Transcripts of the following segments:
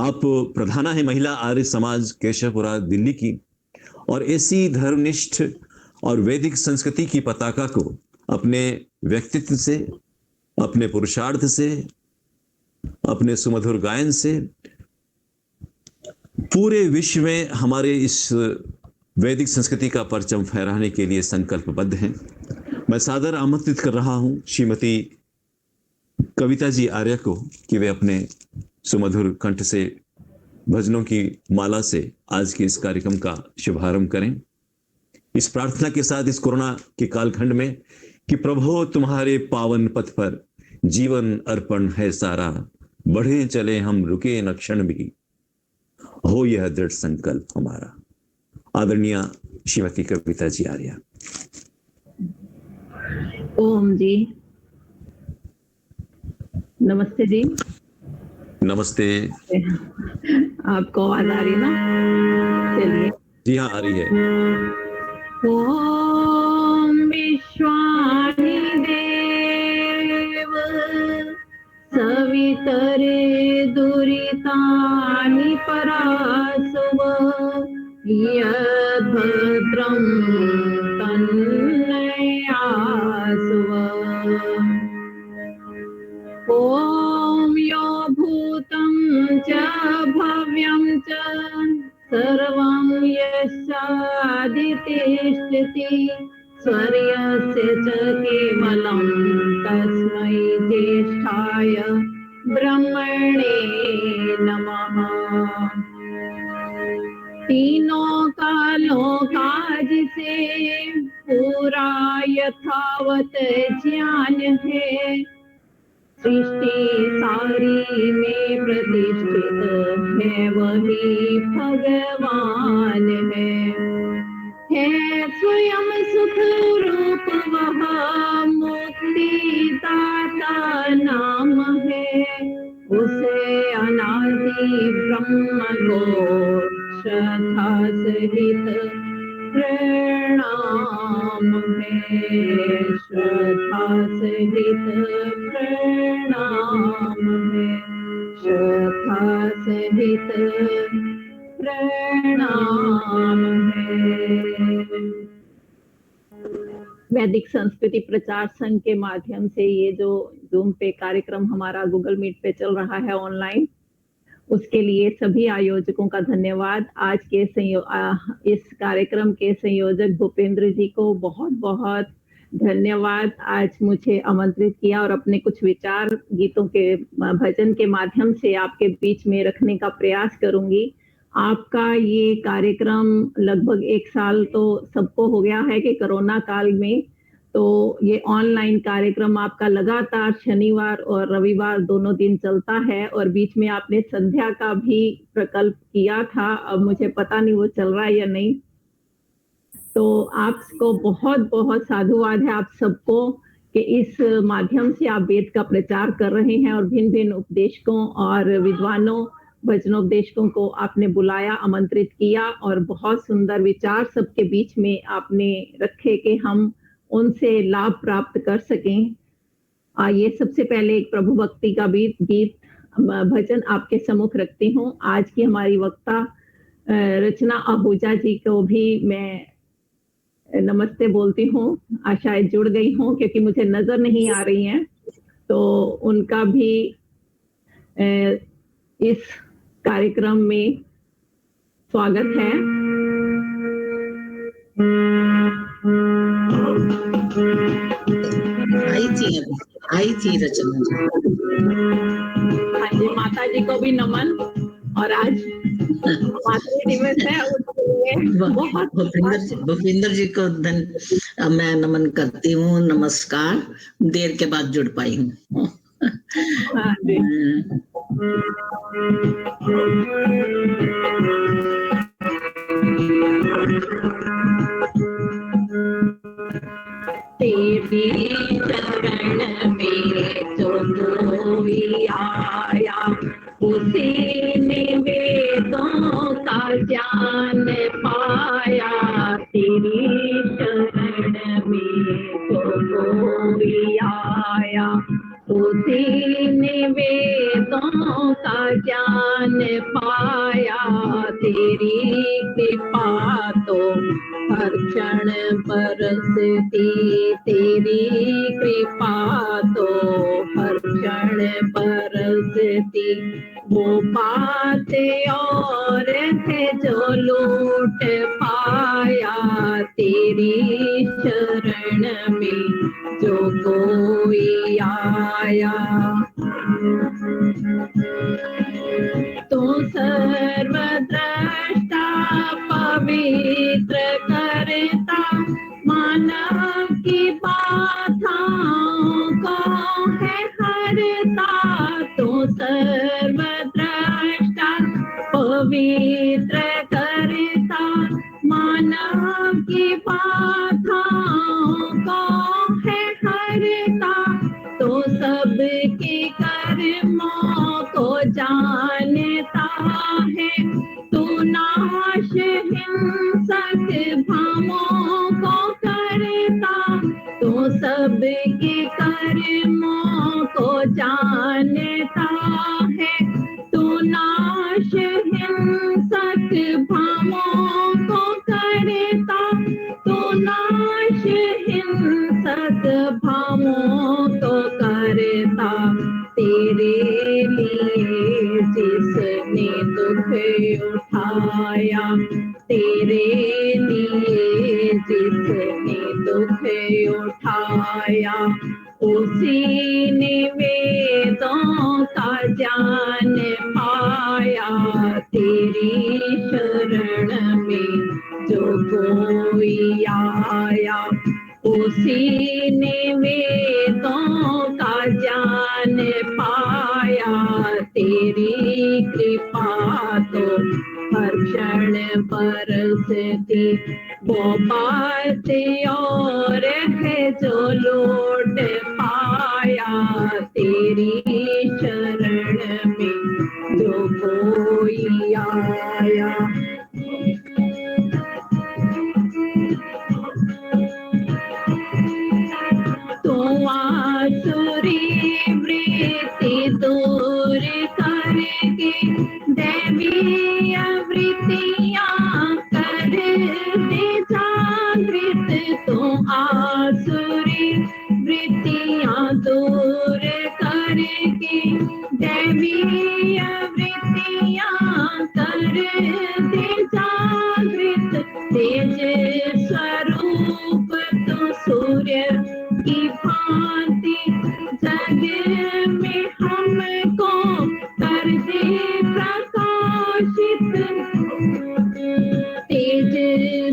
आप प्रधाना है महिला आर्य समाज केशवपुरा दिल्ली की, और ऐसी धर्मनिष्ठ और वैदिक संस्कृति की पताका को अपने व्यक्तित्व से, अपने पुरुषार्थ से, अपने सुमधुर गायन से पूरे विश्व में हमारे इस वैदिक संस्कृति का परचम फहराने के लिए संकल्पबद्ध हैं। मैं सादर आमंत्रित कर रहा हूं श्रीमती कविता जी आर्य को कि वे अपने सुमधुर कंठ से भजनों की माला से आज के इस कार्यक्रम का शुभारंभ करें, इस प्रार्थना के साथ इस कोरोना के कालखंड में कि प्रभु तुम्हारे पावन पथ पर जीवन अर्पण है सारा, बढ़े चले हम रुके न क्षण भी, हो यह दृढ़ संकल्प हमारा। आदरणीय श्रीमती कविता जी आर्य। ओम जी। नमस्ते जी। नमस्ते। आपको आवाज आ रही ना? चलिए। जी हाँ, आ रही है। ओम विश्वानि देव सवितरे दुरितानि परासुव यद्भद्रं तन्नयासुव। ॐ यो भूतं च भव्यं च सर्वं यस्यादितिष्ठति स्वर्यस्य च केवलं तस्मै ज्येष्ठाय ब्रह्मणे नमः। तीनों कालों का जिसे पूरा यथावत ज्ञान है, सृष्टि सारी में प्रतिष्ठित है वही भगवान है स्वयं सुख रूप वह मुक्ति दाता नाम है, उसे अनादि ब्रह्म को श्रद्धा सहित प्रणाम है, श्रद्धा सहित प्रणाम है, श्रद्धा सहित प्रणाम है। वैदिक संस्कृति प्रचार संघ के माध्यम से ये जो जूम पे कार्यक्रम हमारा गूगल मीट पे चल रहा है ऑनलाइन, उसके लिए सभी आयोजकों का धन्यवाद। आज के इस कार्यक्रम के संयोजक भूपेंद्र जी को बहुत बहुत धन्यवाद। आज मुझे आमंत्रित किया और अपने कुछ विचार गीतों के भजन के माध्यम से आपके बीच में रखने का प्रयास करूंगी। आपका ये कार्यक्रम लगभग 1 साल तो सबको हो गया है कि कोरोना काल में, तो ये ऑनलाइन कार्यक्रम आपका लगातार शनिवार और रविवार दोनों दिन चलता है, और बीच में आपने संध्या का भी प्रकल्प किया था। अब मुझे पता नहीं वो चल रहा है या नहीं। तो आपको बहुत बहुत साधुवाद है आप सबको कि इस माध्यम से आप वेद का प्रचार कर रहे हैं और भिन्न भिन्न उपदेशकों और विद्वानों भजनोपदेशकों को आपने बुलाया, आमंत्रित किया और बहुत सुंदर विचार सबके बीच में आपने रखे कि हम उनसे लाभ प्राप्त कर सकें। ये सबसे पहले एक प्रभु भक्ति का गीत भजन आपके सम्मुख रखती हूँ। आज की हमारी वक्ता रचना आहूजा जी को भी मैं नमस्ते बोलती हूँ। शायद जुड़ गई हूँ क्योंकि मुझे नजर नहीं आ रही हैं, तो उनका भी इस कार्यक्रम में स्वागत है। आई थी रचना जी। हाँ जी, माता जी को भी नमन। और आज मातृ दिवस है, उसके लिए बहुत भूपेंद्र जी को मैं नमन करती हूँ। नमस्कार, देर के बाद जुड़ पाई हूँ। हाँ जी। तेरी चरण में जो कोई आया, उसी ने वेदों का ज्ञान पाया। तेरी शरण में जो कोई आया, उसी ने वेदों का ज्ञान ज्ञान पाया तेरी कृपा तो हर क्षण बरसती तेरी कृपा तो हर क्षण बरसती वो बातें और है जो लूट पाया तेरी शरण में जो कोई आया तो सर्वद्रष्टा पवित्र करता मानव की बाधाओं को है हरता तो सर्वद्रष्टा पवित्र करता मानव की बाधाओं को है हरता तो सबके कर्मों को जानता है तू नाश हिंसक भावों को करता तो सबके कर्मों को जानता है तू नाश हिंसक भावों को करता तू नाश हिंसक भावों को करता तेरे लिए जिसने दुख उठाया तेरे लिए जिसने दुख उठाया उसी ने वेदों का ज्ञान पाया तेरी शरण में जो कोई आया उसी ने वेदों का ज्ञान पाया तेरी कृपा तो हर क्षण बरसती वो बात और है जो लौट पाया तेरी शरण में जो कोई आया तो आसुरी वृत्ति दूर करके दैवीय वृत्तियां कर दे जागृत तो आसुरी वृत्तियां दूर करके दैवीय वृत्तियां कर दे जागृत तेज स्वरूप तो सूर्य की भांति जग में हमको कर दे प्रकाशित तेज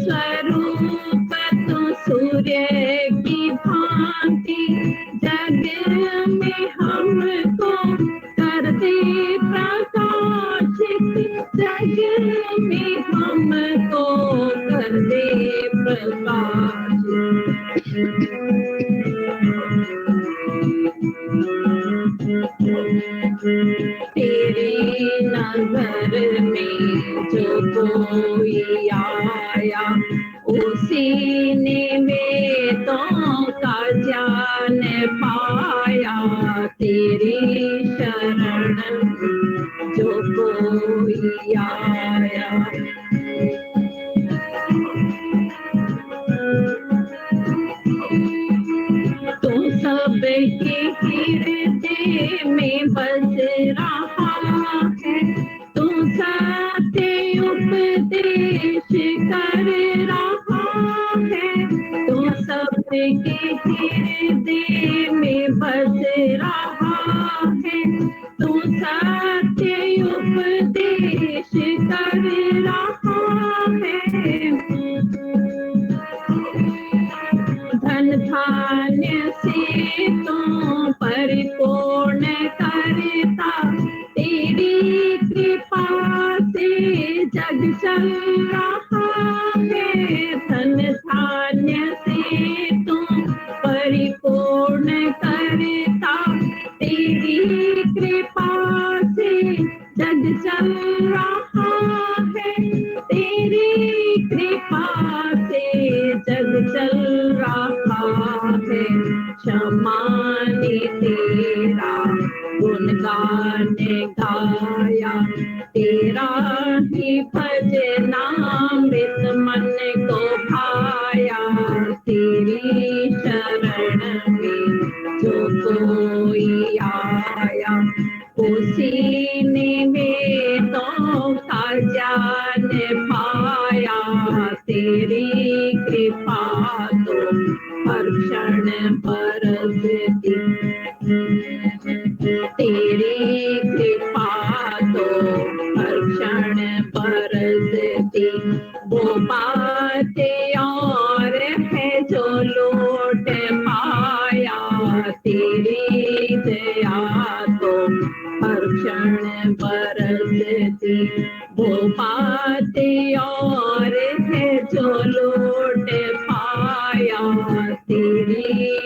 स्वरूप तो सूर्य की भांति जग में हमको कर दे प्रकाशित जग में हमको कर दे तेरे नगर में जो कोई आया उसी ने वेदों का ज्ञान पाया तेरी शरण जो कोई आया तो सबके हृदय में बस रहा है तू सत्य उपदेश कर रहा है तो सबके हृदय में बस रहा है तू सत्य उपदेश कर रहा है धन धान्य से तो परिपूर्ण करता तेरी कृपा से जग चल रहा है धन धान्य से तो परिपूर्ण करता तेरी कृपा से जग चल रहा है तेरी कृपा से जग चल रहा है क्षमा ने तेरा गुणगान गाया तेरा ही भजनामृत मन को भाया, तेरी शरण में जो कोई आया, उसी ने वेदों का ज्ञान पाया, तेरी कृपा तो हर क्षण बरसती, तेरी कृपा तो हर क्षण बरसती, वो बात और है जो लौट पाया, तेरी दया तो हर क्षण बरसती, वो बात और है जो लौट पाया, तेरी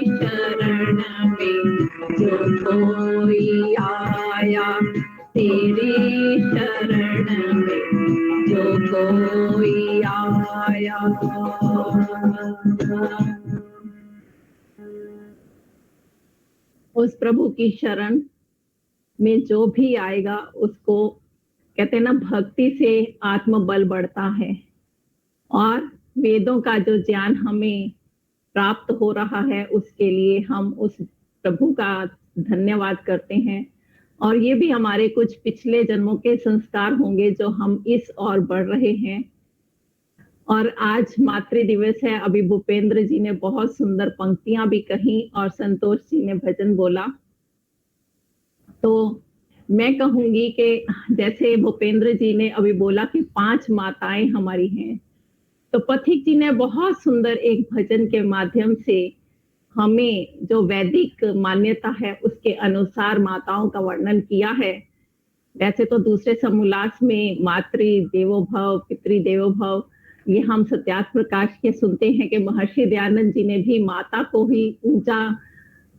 शरण में जो कोई आया, तेरी शरण में जो कोई आया। उस प्रभु की शरण में जो भी आएगा उसको कहते हैं ना, भक्ति से आत्मबल बढ़ता है, और वेदों का जो ज्ञान हमें प्राप्त हो रहा है उसके लिए हम उस प्रभु का धन्यवाद करते हैं। और ये भी हमारे कुछ पिछले जन्मों के संस्कार होंगे जो हम इस ओर बढ़ रहे हैं। और आज मातृ दिवस है, अभी भूपेंद्र जी ने बहुत सुंदर पंक्तियां भी कही और संतोष जी ने भजन बोला। तो मैं कहूंगी कि जैसे भूपेंद्र जी ने अभी बोला कि 5 माताएं हमारी हैं, तो पथिक जी ने बहुत सुंदर एक भजन के माध्यम से हमें जो वैदिक मान्यता है उसके अनुसार माताओं का वर्णन किया है। वैसे तो दूसरे समोल्लास में मातृ देवो भव, पितृ देवो भव, ये हम सत्यार्थ प्रकाश के सुनते हैं कि महर्षि दयानंद जी ने भी माता को ही ऊंचा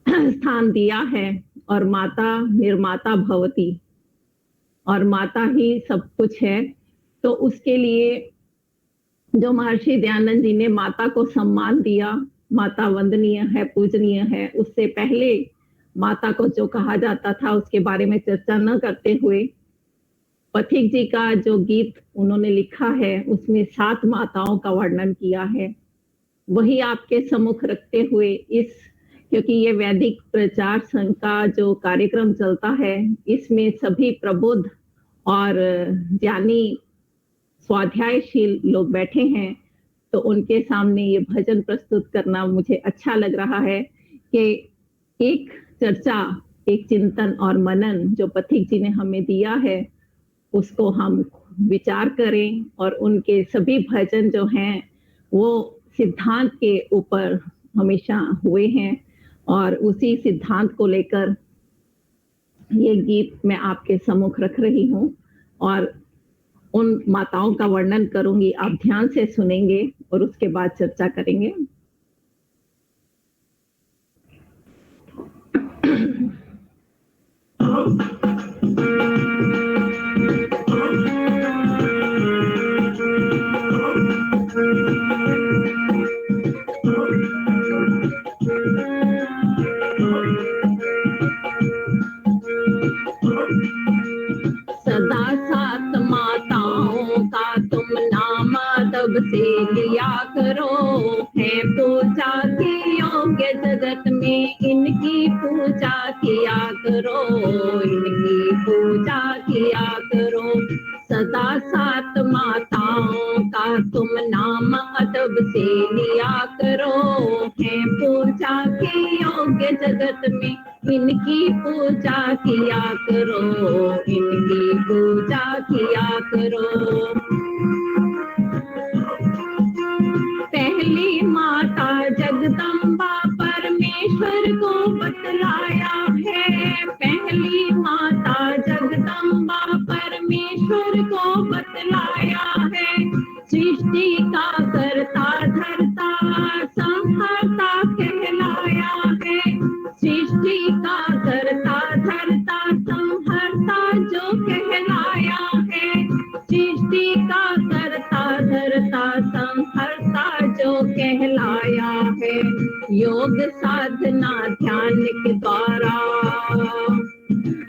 स्थान दिया है, और माता निर्माता भवती, और माता ही सब कुछ है। तो उसके लिए जो महर्षि दयानंद जी ने माता को सम्मान दिया, माता वंदनीय है, पूजनीय है, उससे पहले माता को जो कहा जाता था उसके बारे में चर्चा न करते हुए पथिक जी का जो गीत उन्होंने लिखा है उसमें 7 माताओं का वर्णन किया है। वही आपके सम्मुख रखते हुए इस, क्योंकि ये वैदिक प्रचार संघ का जो कार्यक्रम चलता है इसमें सभी प्रबुद्ध और ज्ञानी स्वाध्यायशील लोग बैठे हैं, तो उनके सामने ये भजन प्रस्तुत करना मुझे अच्छा लग रहा है कि एक चर्चा, एक चिंतन और मनन जो पथिक जी ने हमें दिया है उसको हम विचार करें, और उनके सभी भजन जो हैं वो सिद्धांत के ऊपर हमेशा हुए हैं, और उसी सिद्धांत को लेकर ये गीत मैं आपके सम्मुख रख रही हूँ और उन माताओं का वर्णन करूंगी। आप ध्यान से सुनेंगे और उसके बाद चर्चा करेंगे। सदा 7 माताओं का तुम नाम अदब से लिया करो, है पूजा के योग्य जगत में इनकी पूजा किया करो, इनकी पूजा किया करो। सदा 7 माताओं का तुम नाम अदब से लिया करो, है पूजा के योग्य जगत में इनकी पूजा किया करो, इनकी पूजा किया करो। पहली माता जगदम्बा परमेश्वर को बतलाया है, पहली माता जगदम्बा परमेश्वर को बतलाया है। सृष्टि का करता धरता संहारता कहलाया है, सृष्टि का करता धरता संहारता जो कहलाया है, सृष्टि का करता धरता संहारता जो कहलाया है। योग साधना ध्यान के द्वारा,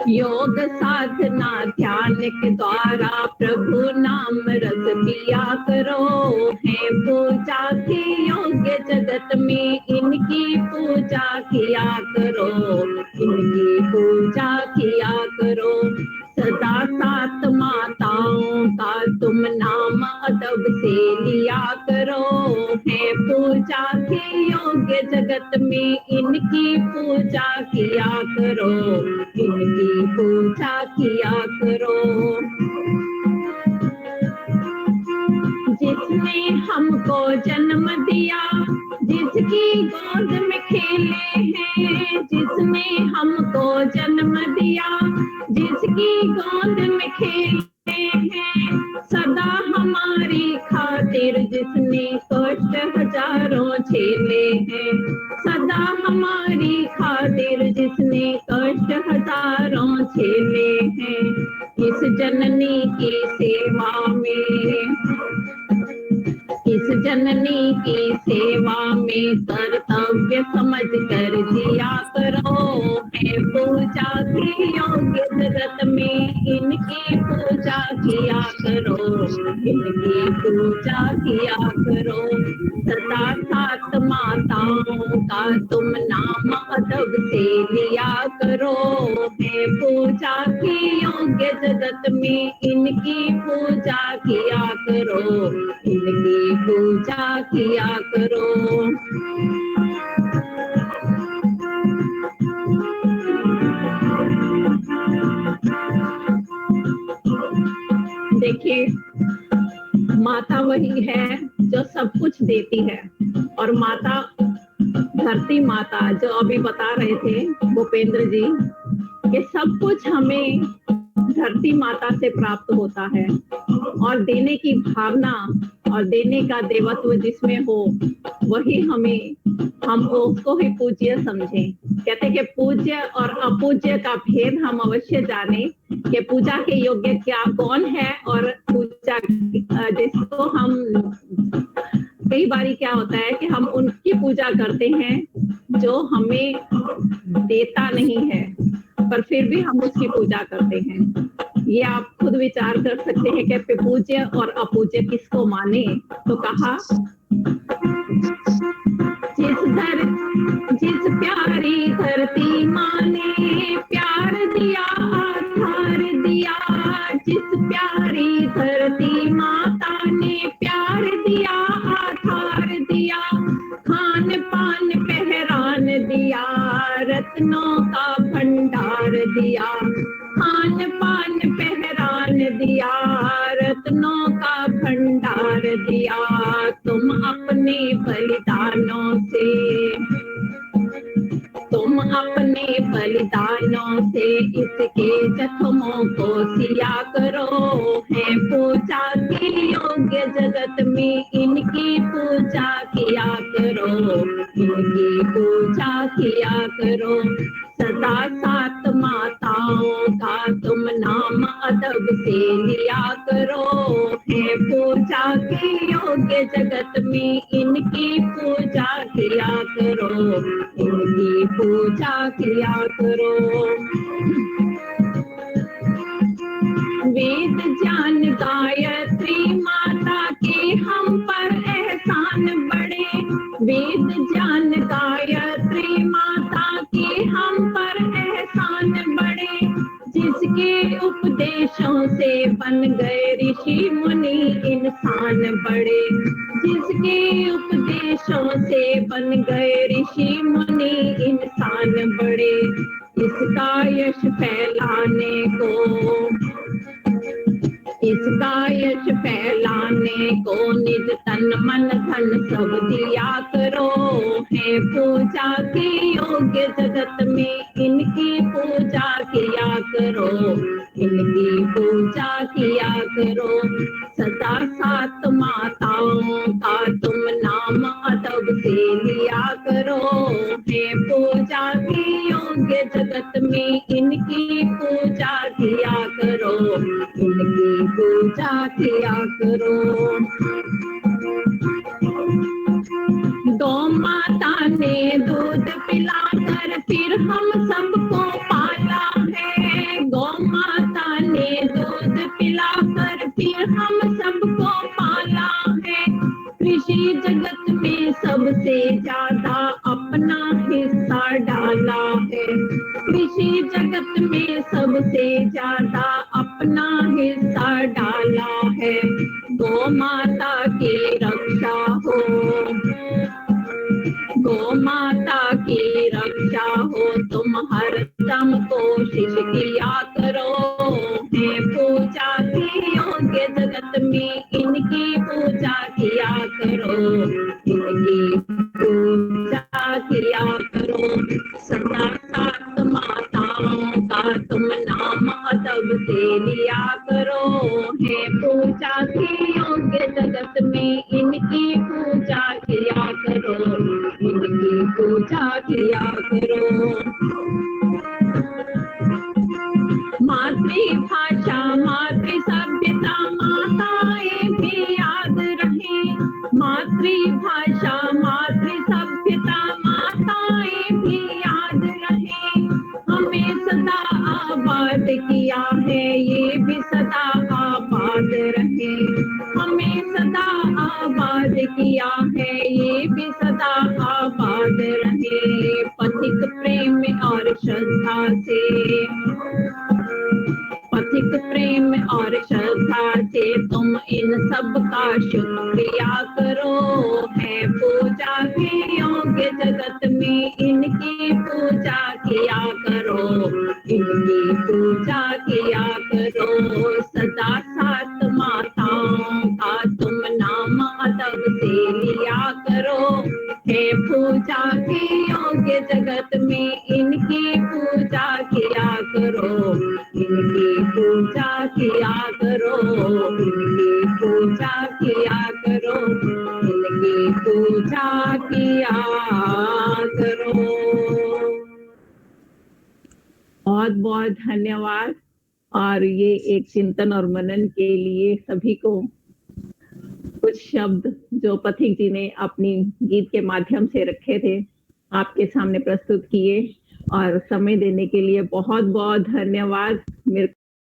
योग साधना ध्यान द्वारा प्रभु नाम रस पिया करो। है पूजा के योग्य जगत में इनकी पूजा किया करो, इनकी पूजा किया करो। सदा सात माताओं का तुम नाम अदब से लिया करो। है पूजा के योग्य जगत में इनकी पूजा किया करो, इनकी पूजा किया करो। जिसने हमको जन्म दिया, जिसकी गोद में खेले हैं, जिसने हमको जन्म दिया, जिसकी गोद में खेले हैं, सदा हमारी खातिर जिसने कष्ट हजारों झेले हैं, सदा हमारी खातिर जिसने कष्ट हजारों झेले हैं। इस जननी की सेवा में, इस जननी की सेवा में कर्तव्य समझ कर दिया करो। है पूजा के योग्य जगत में इनकी पूजा किया करो, इनकी पूजा किया करो। सदा सात माताओं का तुम नाम अदब से लिया करो। है पूजा के योग्य जगत में इनकी पूजा किया करो, इनकी पूजा किया करो। देखिए, माता वही है जो सब कुछ देती है, और माता, धरती माता जो अभी बता रहे थे भूपेंद्र जी, कि सब कुछ हमें धरती माता से प्राप्त होता है, और देने की भावना और देने का देवत्व जिसमें हो वही हम उसको ही पूज्य समझें। कहते कि पूज्य और अपूज्य का भेद हम अवश्य जाने, कि पूजा के योग्य क्या कौन है, और पूजा जिसको हम, कई बारी क्या होता है कि हम उनकी पूजा करते हैं जो हमें देता नहीं है, पर फिर भी हम उसकी पूजा करते हैं। ये आप खुद विचार कर सकते हैं कि पूज्य और अपूज्य किसको माने। तो कहा, जिस प्यारी धरती माँ ने प्यार दिया, आधार दिया, जिस प्यारी धरती माता ने प्यार दिया, आधार दिया, खान पान पहरान दिया, रत्नों का भंडार दिया, खान पान पहरान दिया, रत्नों का भंडार दिया। तुम अपने बलिदानों से, तुम अपने बलिदानों से इसके जख्मों को सिया करो। है पूजा के योग्य जगत में इनकी पूजा किया करो, इनकी पूजा किया करो। सदा सात माताओं का तुम नाम अदब से लिया करो। है पूजा के योग्य जगत में इनकी पूजा किया करो, इनकी पूजा किया करो। वेद ज्ञान गायत्री माता के हम पर एहसान बड़े, वेद ज्ञान गायत्री माता के हम पर एहसान बड़े, जिसके उपदेशों से बन गए ऋषि मुनि इंसान बड़े, जिसके उपदेशों से बन गए ऋषि मुनि इंसान बड़े। इसका यश फैलाने को, इसका यश फैलाने को निज तन मन धन सब दिया करो। है पूजा के योग्य जगत में इनकी पूजा किया करो, इनकी पूजा किया करो। सदा सात माताओं का तुम नाम अदब से लिया करो। है पूजा के योग्य जगत में इनकी पूजा किया करो, इनकी पूजा किया करो। गौ माता ने दूध पिलाकर फिर हम सबको पाला है, गौ माता ने दूध अपना हिस्सा डाला है, गौ माता की रक्षा हो, गौ माता की रक्षा हो, तुम हर दम कोशिश किया करो, है पूजा की योग्य जगत में इनकी पूजा किया करो, इनकी पूजा किया करो, सदा सात माताओं का तुम नाम अदब से लिया करो, है पूजा की योग्य जगत में इनकी पूजा किया करो, इनकी पूजा किया करो। मातृभाषा मातृ सभ्यता माताएं भी याद रहे, मातृभाषा मातृ सभ्यता माताएं भी याद रहे, हमें सदा आबाद किया है ये भी सदा आबाद रहे, हमें सदा आबाद किया है ये भी सदा आबाद रहे, पथिक प्रेम और श्रद्धा से, पथिक प्रेम और श्रद्धा से तुम इन सब का शुक्रिया करो, है पूजा के योग्य जगत में इनकी पूजा किया करो, इनकी पूजा किया करो, सदा सात माताओं का तुम नाम अदब से लिया करो, है पूजा के योग्य जगत में इनकी पूजा किया करो, इनकी पूजा किया करो, इनकी पूजा किया करो, इनकी पूजा किया करो। बहुत बहुत धन्यवाद। और ये एक चिंतन और मनन के लिए सभी को कुछ शब्द जो पथिक जी ने अपनी गीत के माध्यम से रखे थे आपके सामने प्रस्तुत किए, और समय देने के लिए बहुत बहुत धन्यवाद। मेरे